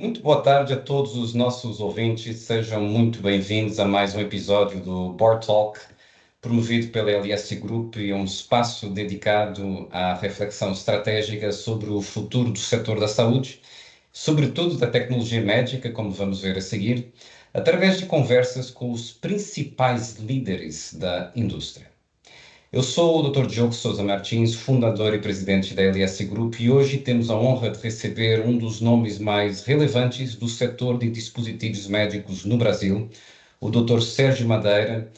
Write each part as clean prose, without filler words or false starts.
Muito boa tarde a todos os nossos ouvintes. Sejam muito bem-vindos a mais um episódio do Board Talk, promovido pela LS Group e um espaço dedicado à reflexão estratégica sobre o futuro do setor da saúde, sobretudo da tecnologia médica, como vamos ver a seguir, através de conversas com os principais líderes da indústria. Eu sou o Dr. Diogo Sousa Martins, fundador e presidente da LS Group, e hoje temos a honra de receber um dos nomes mais relevantes do setor de dispositivos médicos no Brasil, o Dr. Sérgio Madeira,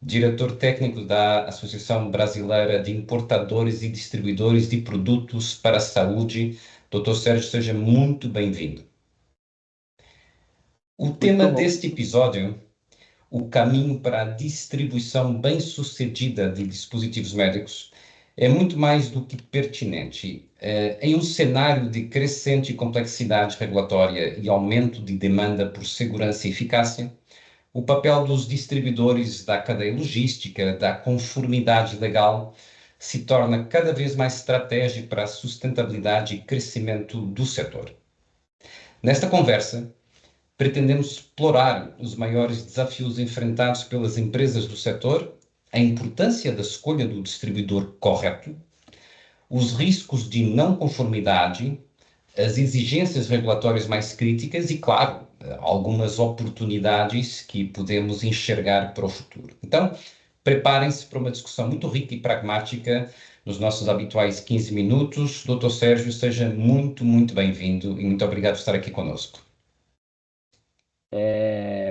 diretor técnico da Associação Brasileira de Importadores e Distribuidores de Produtos para a Saúde. Dr. Sérgio, seja muito bem-vindo. O tema deste episódio, o caminho para a distribuição bem-sucedida de dispositivos médicos, é muito mais do que pertinente. Em um cenário de crescente complexidade regulatória e aumento de demanda por segurança e eficácia, o papel dos distribuidores da cadeia logística, da conformidade legal, se torna cada vez mais estratégico para a sustentabilidade e crescimento do setor. Nesta conversa, pretendemos explorar os maiores desafios enfrentados pelas empresas do setor, a importância da escolha do distribuidor correto, os riscos de não conformidade, as exigências regulatórias mais críticas e, claro, algumas oportunidades que podemos enxergar para o futuro. Então, preparem-se para uma discussão muito rica e pragmática nos nossos habituais 15 minutos. Dr. Sérgio, seja muito bem-vindo e muito obrigado por estar aqui conosco.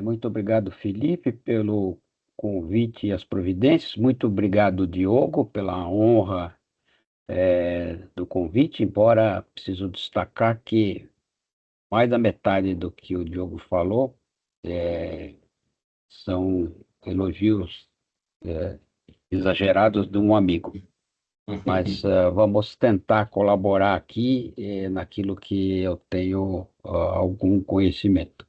Muito obrigado, Felipe, pelo convite e as providências. Muito obrigado, Diogo, pela honra do convite, embora preciso destacar que mais da metade do que o Diogo falou são elogios exagerados de um amigo. Mas vamos tentar colaborar aqui naquilo que eu tenho algum conhecimento.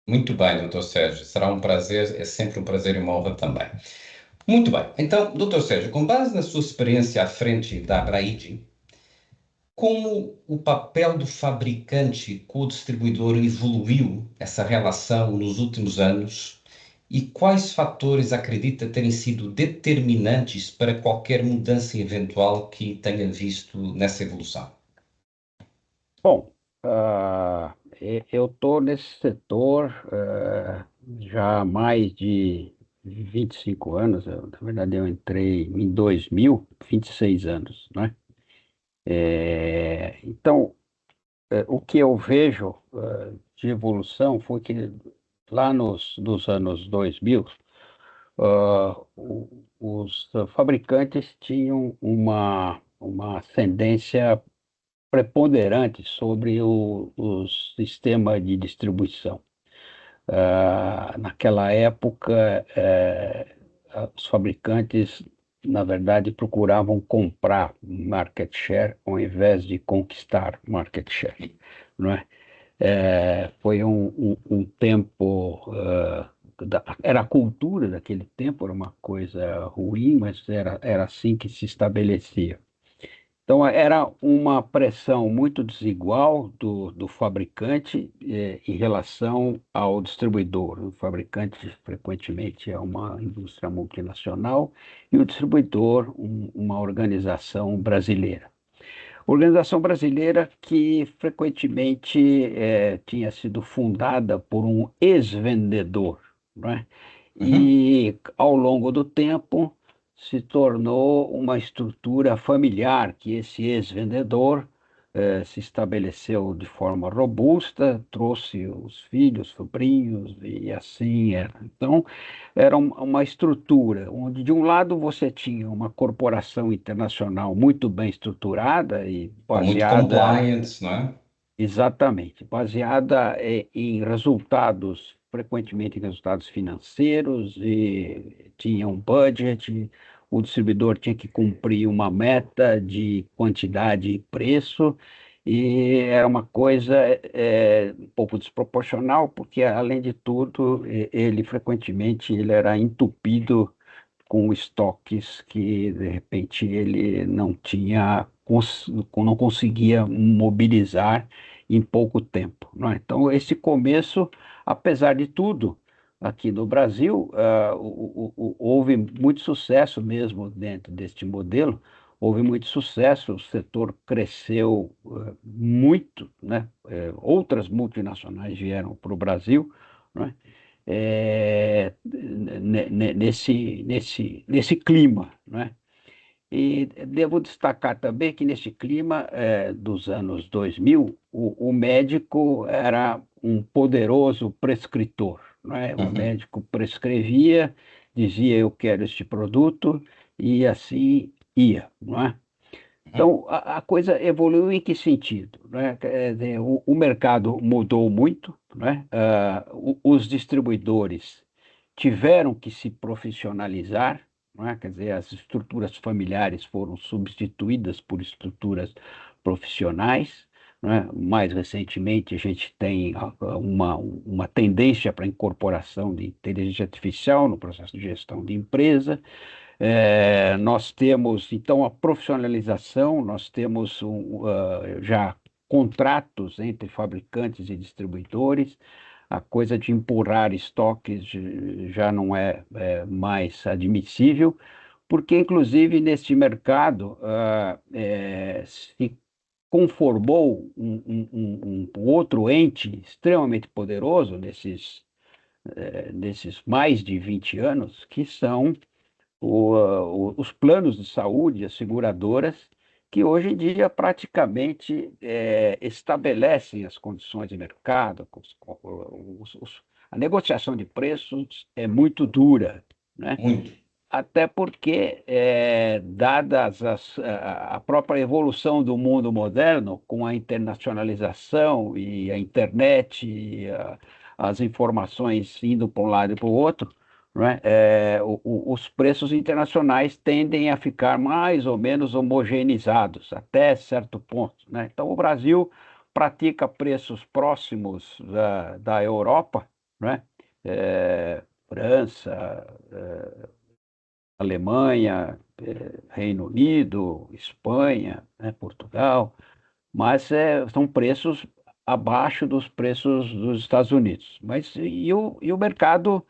Muito bem, doutor Sérgio. Será um prazer, é sempre um prazer e uma honra também. Muito bem. Então, doutor Sérgio, com base na sua experiência à frente da Abraid, como o papel do fabricante com o distribuidor evoluiu essa relação nos últimos anos e quais fatores acredita terem sido determinantes para qualquer mudança eventual que tenha visto nessa evolução? Bom, eu estou nesse setor já há mais de 25 anos. Na verdade, eu entrei em 2000, 26 anos, né? Então, o que eu vejo de evolução foi que lá nos anos 2000, os fabricantes tinham uma ascendência preponderante sobre o sistema de distribuição. Naquela época, os fabricantes, na verdade, procuravam comprar market share ao invés de conquistar market share, não é? Foi um tempo, era a cultura daquele tempo, era uma coisa ruim, mas era assim que se estabelecia. Então, era uma pressão muito desigual do fabricante em relação ao distribuidor. O fabricante, frequentemente, é uma indústria multinacional e o distribuidor, uma organização brasileira. Organização brasileira que, frequentemente, tinha sido fundada por um ex-vendedor, não é? E, ao longo do tempo, se tornou uma estrutura familiar, que esse ex-vendedor se estabeleceu de forma robusta, trouxe os filhos, sobrinhos, e assim era. Então, era uma estrutura onde, de um lado, você tinha uma corporação internacional muito bem estruturada e Muito baseada. compliant, não é? Exatamente, baseada em resultados, frequentemente em resultados financeiros, e tinha um budget, o distribuidor tinha que cumprir uma meta de quantidade e preço, e era uma coisa um pouco desproporcional, porque, além de tudo, ele frequentemente ele era entupido com estoques que, de repente, ele não tinha, não conseguia mobilizar em pouco tempo, não é? Então, esse começo, apesar de tudo, aqui no Brasil, houve muito sucesso mesmo dentro deste modelo, houve muito sucesso, o setor cresceu muito, né? Outras multinacionais vieram para o Brasil, não é? Nesse clima, não é? E devo destacar também que nesse clima dos anos 2000, o médico era um poderoso prescritor, não é? O Uhum, médico prescrevia, dizia eu quero este produto e assim ia, não é? uhum, Então a coisa evoluiu em que sentido, não é? Quer dizer, o mercado mudou muito, não é? Os distribuidores tiveram que se profissionalizar, não é? Quer dizer, as estruturas familiares foram substituídas por estruturas profissionais, não é? Mais recentemente, a gente tem uma tendência para a incorporação de inteligência artificial no processo de gestão de empresa. Nós temos, então, a profissionalização, nós temos já contratos entre fabricantes e distribuidores, a coisa de empurrar estoques já não é mais admissível, porque, inclusive, neste mercado se conformou um outro ente extremamente poderoso nesses mais de 20 anos, que são os planos de saúde, as seguradoras, que hoje em dia praticamente estabelecem as condições de mercado, a negociação de preços é muito dura, né? muito. Até porque, dadas a própria evolução do mundo moderno, com a internacionalização e a internet, e as informações indo para um lado e para o outro, não é? Os preços internacionais tendem a ficar mais ou menos homogeneizados até certo ponto, né? Então, o Brasil pratica preços próximos da Europa, não é? França, Alemanha, Reino Unido, Espanha, né, Portugal, mas são preços abaixo dos preços dos Estados Unidos. Mas e o mercado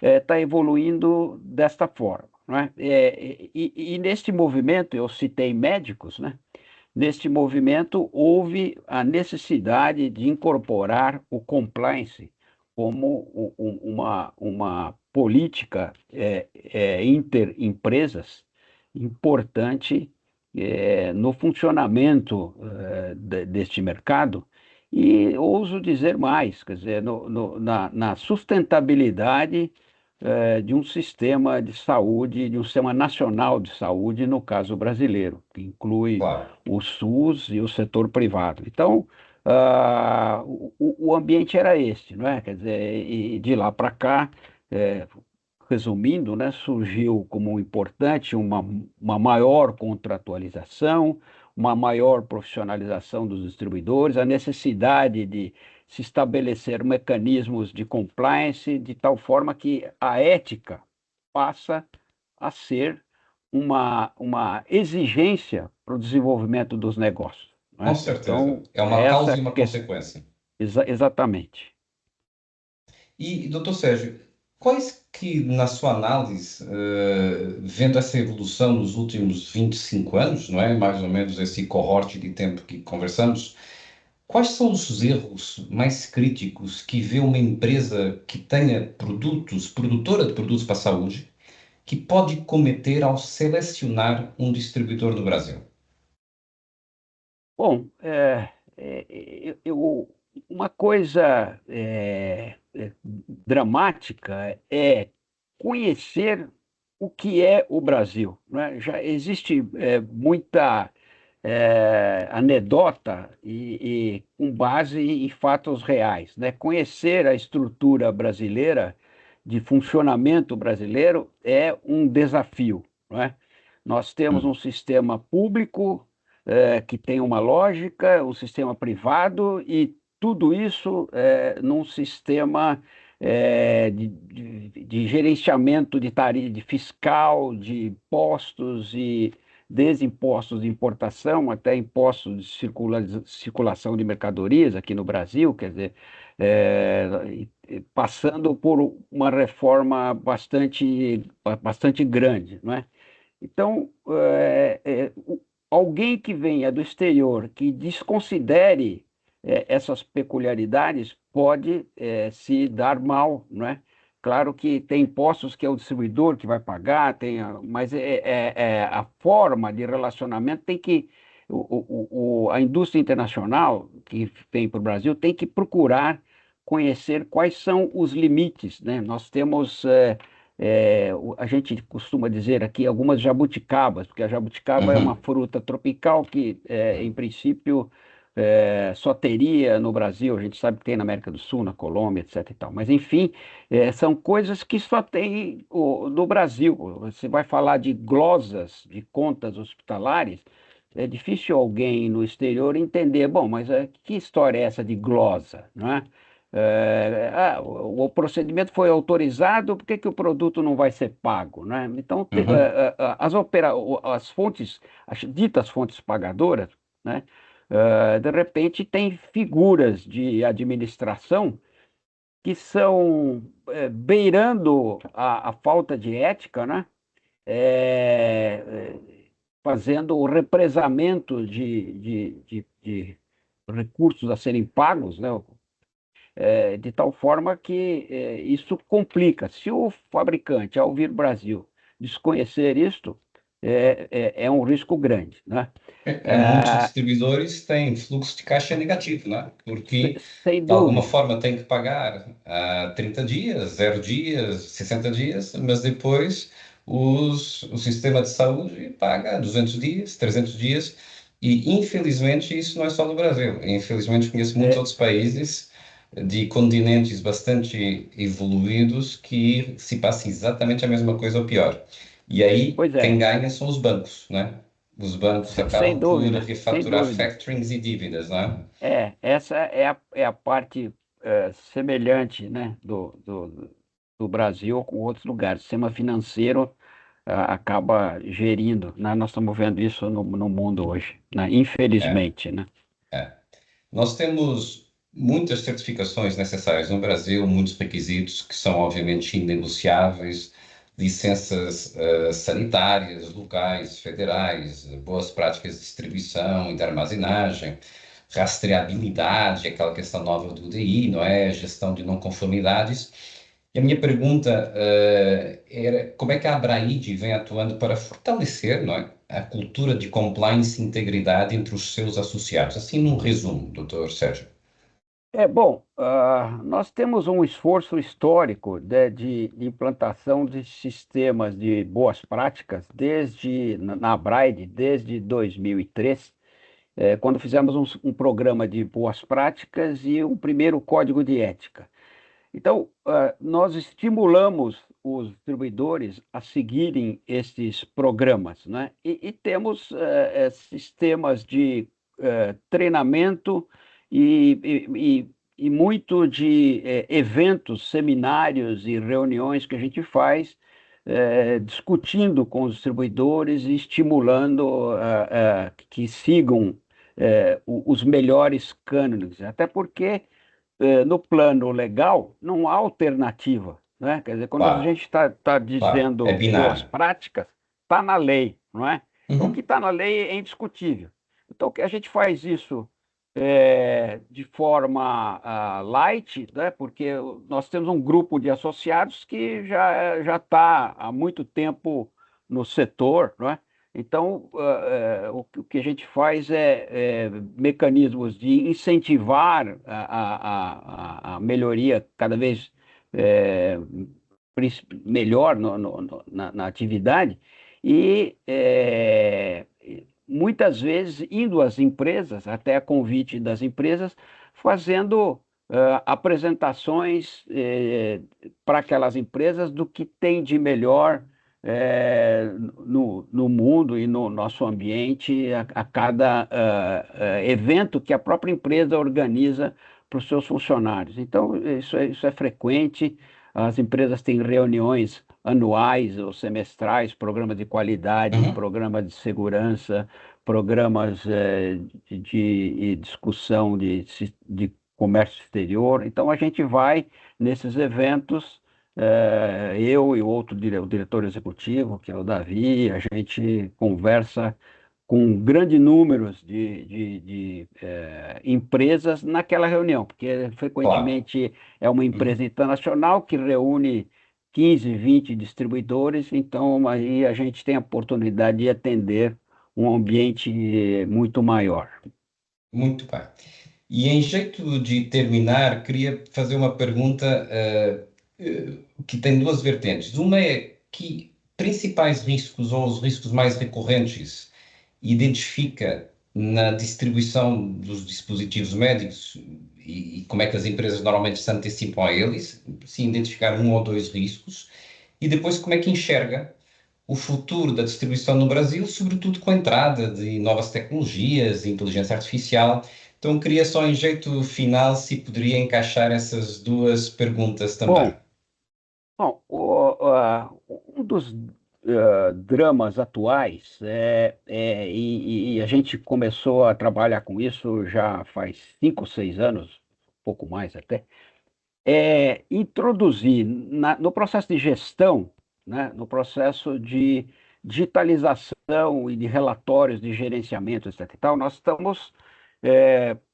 está evoluindo desta forma, não é? E neste movimento, eu citei médicos, né? Neste movimento, houve a necessidade de incorporar o compliance como uma política interempresas importante no funcionamento deste mercado. E ouso dizer mais, quer dizer, na sustentabilidade de um sistema de saúde, de um sistema nacional de saúde, no caso brasileiro, que inclui Claro. o SUS e o setor privado. Então, o ambiente era este, não é? Quer dizer, e de lá para cá, eh, resumindo, né, surgiu como importante uma maior contratualização, uma maior profissionalização dos distribuidores, a necessidade de se estabelecer mecanismos de compliance de tal forma que a ética passa a ser uma exigência para o desenvolvimento dos negócios, não Com é? certeza. Então, É uma essa causa e uma consequência. exatamente. E, doutor Sérgio, quais que, na sua análise, vendo essa evolução nos últimos 25 anos, não é? Mais ou menos esse cohorte de tempo que conversamos, quais são os erros mais críticos que vê uma empresa que tenha produtos, produtora de produtos para a saúde, que pode cometer ao selecionar um distribuidor no Brasil? Bom, uma coisa dramática é conhecer o que é o Brasil, né? Já existe muita anedota e com base em fatos reais, né? Conhecer a estrutura brasileira de funcionamento brasileiro é um desafio, não é? Nós temos Hum, um sistema público que tem uma lógica, um sistema privado e tudo isso num sistema de gerenciamento de tarifa, de fiscal, de impostos desde impostos de importação até impostos de circulação de mercadorias aqui no Brasil, quer dizer, passando por uma reforma bastante grande, não é? Então, alguém que venha do exterior que desconsidere essas peculiaridades pode se dar mal, não é? Claro que tem impostos que é o distribuidor que vai pagar, mas a forma de relacionamento tem que. A indústria internacional que vem para o Brasil tem que procurar conhecer quais são os limites, né? Nós temos. A gente costuma dizer aqui algumas jabuticabas, porque a jabuticaba é uma Uhum. fruta tropical que, em princípio, só teria no Brasil, a gente sabe que tem na América do Sul, na Colômbia, etc. e tal. Mas, enfim, são coisas que só tem no Brasil. Você vai falar de glosas, de contas hospitalares, é difícil alguém no exterior entender, bom, mas que história é essa de glosa, não é? O procedimento foi autorizado, por que que o produto não vai ser pago, né? Então, Uhum. as fontes, as ditas fontes pagadoras, né? De repente, tem figuras de administração que são beirando a falta de ética, né? Eh, eh, Fazendo o represamento de recursos a serem pagos, né? De tal forma que isso complica. Se o fabricante, ao vir ao Brasil, desconhecer isto, é um risco grande, né? Muitos Ah, distribuidores têm fluxo de caixa negativo, né? Porque, sem de alguma dúvida. forma, tem que pagar 30 dias, 0 dias, 60 dias, mas depois o sistema de saúde paga 200 dias, 300 dias, e infelizmente isso não é só no Brasil. Infelizmente conheço muitos É, outros países de continentes bastante evoluídos que se passa exatamente a mesma coisa ou pior. E aí pois quem é, ganha são os bancos, né? Os bancos sem acabam por dúvida, sem refaturar dúvida. factorings e dívidas, né? Essa é a parte semelhante, né, do Brasil com outros lugares. O sistema financeiro acaba gerindo, né? Nós estamos vendo isso no mundo hoje, né? É, Infelizmente, né? é. Nós temos muitas certificações necessárias no Brasil, muitos requisitos que são obviamente inegociáveis, licenças sanitárias, locais, federais, boas práticas de distribuição e de armazenagem, rastreabilidade, aquela questão nova do DI, não é? Gestão de não conformidades. E a minha pergunta era como é que a Abraid vem atuando para fortalecer, não é, a cultura de compliance e integridade entre os seus associados? Assim, num resumo, doutor Sérgio. Bom, nós temos um esforço histórico de implantação de sistemas de boas práticas na Braille, desde 2003, quando fizemos um programa de boas práticas e um primeiro código de ética. Então, nós estimulamos os distribuidores a seguirem esses programas, né? E temos sistemas de treinamento e muito de eventos, seminários e reuniões que a gente faz, discutindo com os distribuidores e estimulando que sigam os melhores cânones, até porque no plano legal, não há alternativa, né? Quer dizer, quando a Claro, gente está claro, é dizendo boas binário. práticas, está na lei, não é? Então, o que Uhum. está na lei é indiscutível. Então, que a gente faz isso de forma light, né? Porque nós temos um grupo de associados que já está há muito tempo no setor, não é? Então, o que a gente faz é mecanismos de incentivar a melhoria cada vez é, melhor na atividade e muitas vezes indo às empresas, até a convite das empresas, fazendo apresentações para aquelas empresas do que tem de melhor no mundo e no nosso ambiente a cada evento que a própria empresa organiza para os seus funcionários. Então, isso é frequente, as empresas têm reuniões anuais ou semestrais, programas de qualidade, Uhum. programas de segurança, programas de discussão de comércio exterior. Então, a gente vai nesses eventos, eu e o diretor executivo, que é o Davi, a gente conversa com grandes números de empresas naquela reunião, porque Claro. frequentemente é uma empresa Uhum. internacional que reúne 15, 20 distribuidores, então aí a gente tem a oportunidade de atender um ambiente muito maior. Muito bem. E em jeito de terminar, queria fazer uma pergunta que tem duas vertentes. Uma é que principais riscos ou os riscos mais recorrentes identifica na distribuição dos dispositivos médicos e como é que as empresas normalmente se antecipam a eles, se identificar um ou dois riscos, e depois como é que enxerga o futuro da distribuição no Brasil, sobretudo com a entrada de novas tecnologias, inteligência artificial. Então, queria só em jeito final se poderia encaixar essas duas perguntas também. Bom, bom, um dos dramas atuais e a gente começou a trabalhar com isso já faz 5, 6 anos, pouco mais até, é introduzir no processo de gestão, né, no processo de digitalização e de relatórios de gerenciamento, etc. E tal, nós estamos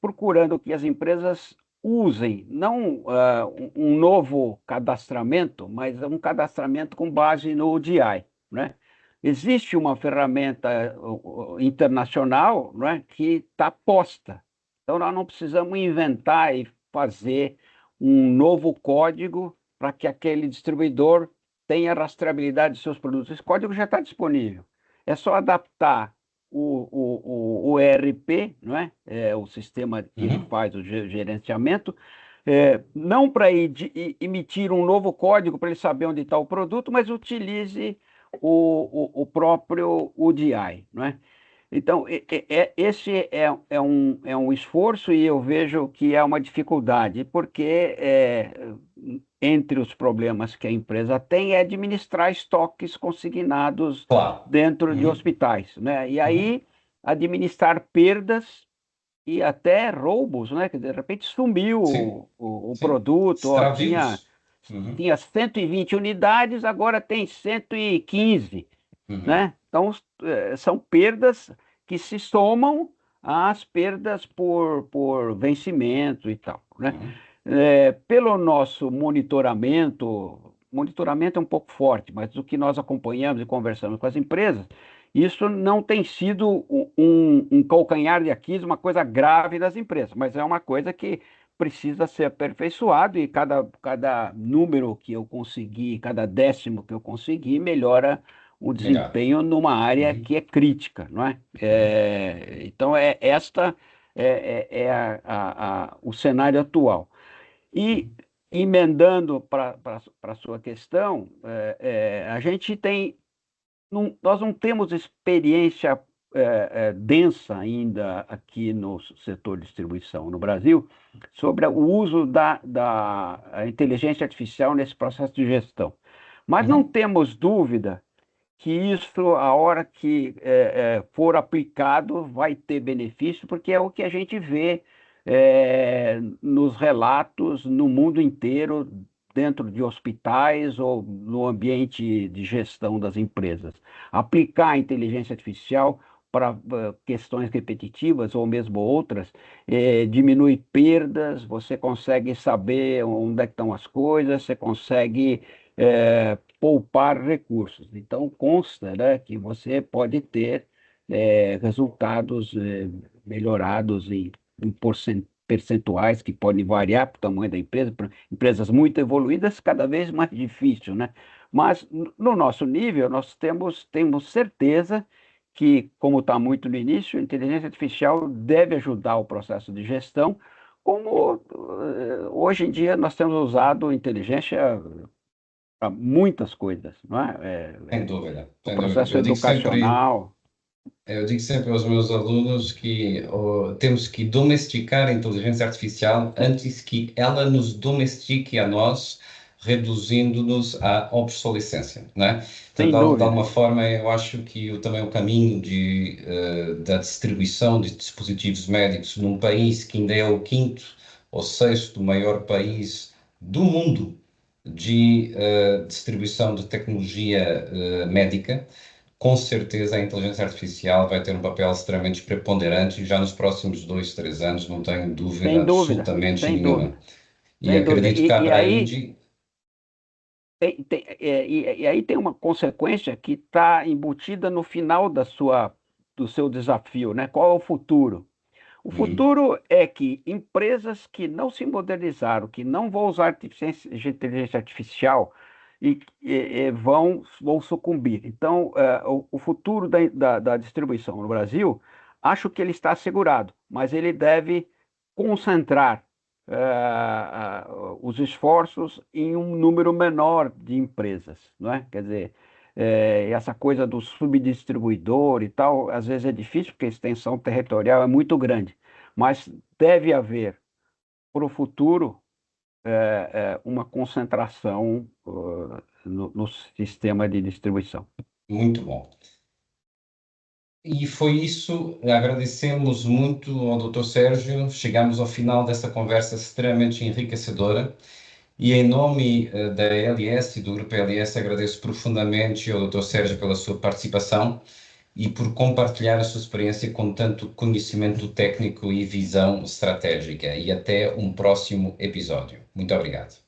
procurando que as empresas usem não um novo cadastramento, mas um cadastramento com base no ODI, né? Existe uma ferramenta internacional, né, que está posta. Então, nós não precisamos inventar e fazer um novo código para que aquele distribuidor tenha rastreabilidade de seus produtos. Esse código já está disponível. É só adaptar o ERP, não é? O sistema que ele Uhum. faz o gerenciamento, não para emitir um novo código para ele saber onde está o produto, mas utilize o próprio UDI, não é? Então, esse é um esforço e eu vejo que é uma dificuldade, porque entre os problemas que a empresa tem é administrar estoques consignados Claro. dentro de Uhum. hospitais, né? E Uhum. aí administrar perdas e até roubos, né? Que de repente sumiu Sim, o sim. produto, ó, tinha, Extravios. Uhum. tinha 120 unidades, agora tem 115, Uhum. né? Então, são perdas que se somam às perdas por vencimento e tal, né? Uhum. Pelo nosso monitoramento é um pouco forte, mas o que nós acompanhamos e conversamos com as empresas, isso não tem sido um calcanhar de Aquiles, uma coisa grave das empresas, mas é uma coisa que precisa ser aperfeiçoado e cada número que eu conseguir, cada décimo que eu conseguir, melhora o Legal. desempenho numa área Uhum. que é crítica, não é? Uhum. Então, esta o cenário atual. E Uhum. emendando para a sua questão, a gente nós não temos experiência densa ainda aqui no setor de distribuição no Brasil sobre o uso da inteligência artificial nesse processo de gestão. Mas não Uhum. temos dúvida que isso, a hora que for aplicado, vai ter benefício, porque é o que a gente vê nos relatos no mundo inteiro, dentro de hospitais ou no ambiente de gestão das empresas. Aplicar a inteligência artificial para questões repetitivas ou mesmo outras, diminui perdas, você consegue saber onde é que estão as coisas, você consegue poupar recursos. Então, consta, né, que você pode ter resultados melhorados em percentuais que podem variar para o tamanho da empresa. Para empresas muito evoluídas, cada vez mais difícil, né? Mas, no nosso nível, nós temos certeza que, como está muito no início, a inteligência artificial deve ajudar o processo de gestão, como hoje em dia nós temos usado inteligência para muitas coisas, não é? Sem dúvida, O sem dúvida. processo educacional. Eu digo sempre aos meus alunos que temos que domesticar a inteligência artificial antes que ela nos domestique a nós, reduzindo-nos à obsolescência, não é? Sem Portanto, de dúvida. alguma forma, eu acho que também o caminho da distribuição de dispositivos médicos num país que ainda é o quinto ou sexto maior país do mundo de distribuição de tecnologia médica, com certeza a inteligência artificial vai ter um papel extremamente preponderante e já nos próximos 2, 3 anos, não tenho dúvida Sem dúvida, absolutamente sem nenhuma. dúvida, E sem dúvida. acredito que E para aí aí, e aí tem uma consequência que está embutida no final do seu desafio, né? Qual é o futuro? O hum, futuro é que empresas que não se modernizaram, que não vão usar inteligência artificial vão sucumbir. Então, o futuro da distribuição no Brasil, acho que ele está assegurado, mas ele deve concentrar os esforços em um número menor de empresas, não é? Quer dizer, essa coisa do subdistribuidor e tal, às vezes é difícil porque a extensão territorial é muito grande, mas deve haver para o futuro uma concentração no sistema de distribuição. muito bom. E foi isso, agradecemos muito ao Dr. Sérgio, chegamos ao final dessa conversa extremamente enriquecedora e em nome da LS e do Grupo LS agradeço profundamente ao Dr. Sérgio pela sua participação e por compartilhar a sua experiência com tanto conhecimento técnico e visão estratégica. E até um próximo episódio. Muito obrigado.